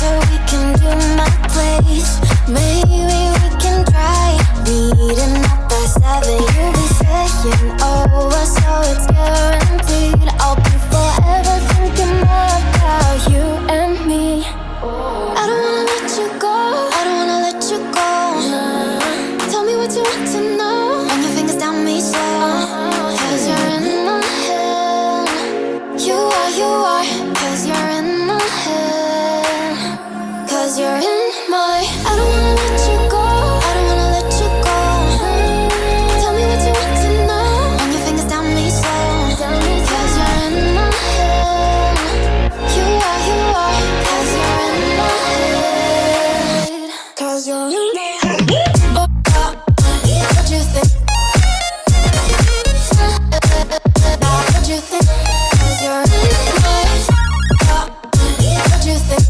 closer, we can do my place. Maybe we can try meeting up by 7. You'll be saying over, so it's guaranteed. I'll be forever thinking about you and me. I don't wanna let you go, I don't wanna let you go. Tell me what you want to know. Run your fingers down me slow, 'cause you're in my head. You are, 'cause you're in my head. 'Cause you're in my. I don't wanna let you go, I don't wanna let you go. Tell me what you want to know. Run your fingers down me slow, 'cause you're in my head. You are, 'cause you're in my head. 'Cause you're in my head. What you think? What you think? 'Cause you're in my head. What you think?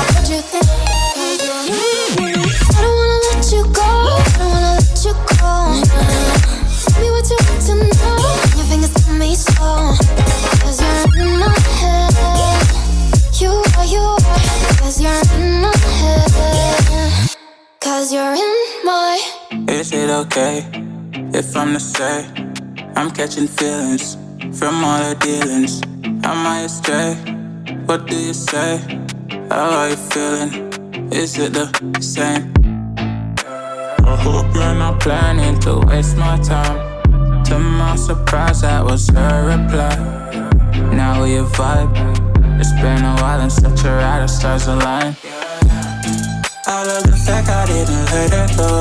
What you think? 'Cause you're in my head. I don't wanna let you go, I don't wanna let you go. Tell me what you want to know. Run your fingers down me slow, 'cause you're in my head. You are, 'cause you're in my head. 'Cause you're in my. Is it okay if I'm to say I'm catching feelings from all the dealings? Am I astray? What do you say? How are you feeling? Is it the same? I hope you're not planning to waste my time. To my surprise, that was her reply. Now we vibe. It's been a while and such a ride, the stars align. I love the fact I didn't let her go.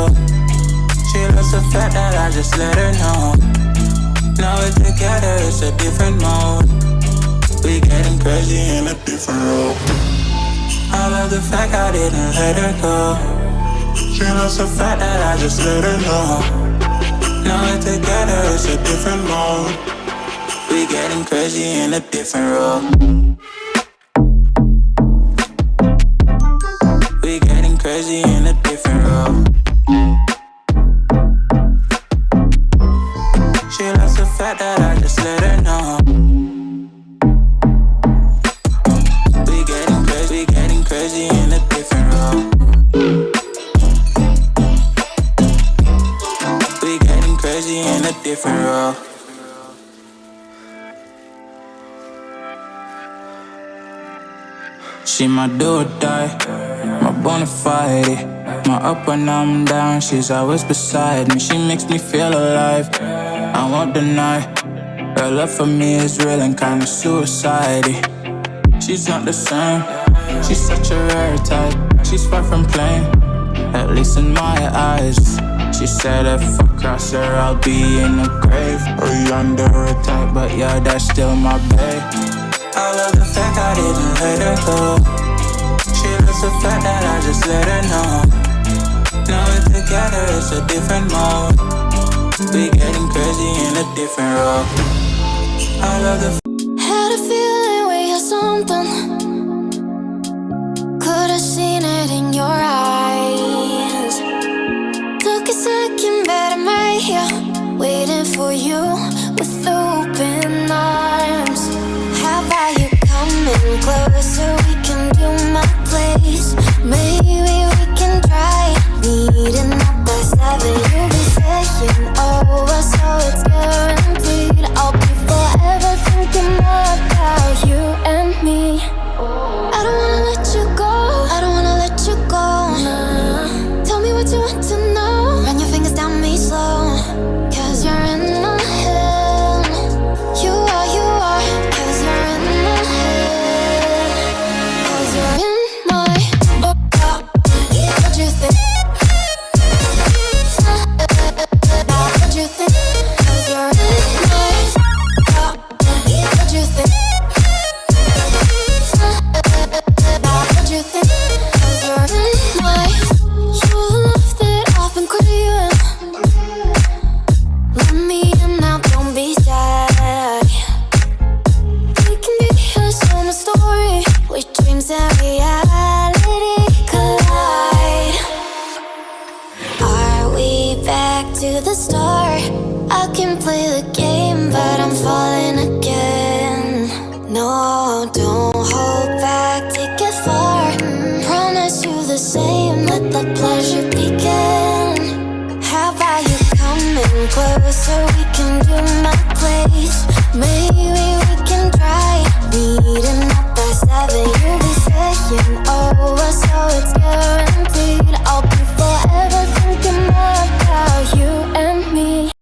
She loves the fact that I just let her know. Now we're together, it's a different mode. We getting crazy in a different role. I love the fact I didn't let her go. She loves the fact that I just let her know. Now we're together, it's a different mode. We getting crazy in a different role. We getting crazy in a different role. She loves the fact that I just let her know. We getting crazy in a different role. We getting crazy in a different role. She my do or die, my bona fide. My up when I'm down, she's always beside me. She makes me feel alive, I won't deny. Her love for me is real and kinda suicide. She's not the same, she's such a rare type. She's far from plain, at least in my eyes. She said if I cross her, I'll be in the grave or under her type, but yeah, that's still my babe. I love the fact I didn't let her go. She loves the fact that I just let her know. Now we're together, it's a different mode. We getting crazy in a different role. I love the. Had a feeling we had something. Could've seen it in your eyes. Took a second, but I'm right here, waiting for you with open arms. How about you coming closer? We can do my place. Maybe we can try meeting up by 7. You'll be saying over, so it's guaranteed. I'll be forever thinking about you and me. I don't wanna let you go, I don't wanna let you go. Tell me what you want to know. Run your fingers down me slow, 'cause you're in my head. You are, 'cause you're in my head. 'Cause you're in my. What you think? What you think? 'Cause you're in my. What you think? What you think? 'Cause you're in my. You're the love that I've been craving. Let me in now, don't be shy. We can be a summer story with dreams and reality collide. Are we back to the start? I can play the game, but I'm falling again. No, don't the same, let the pleasure begin. How about you coming closer? We can do my place. Maybe we can try meeting up by 7. You'll be saying, oh, so it's good.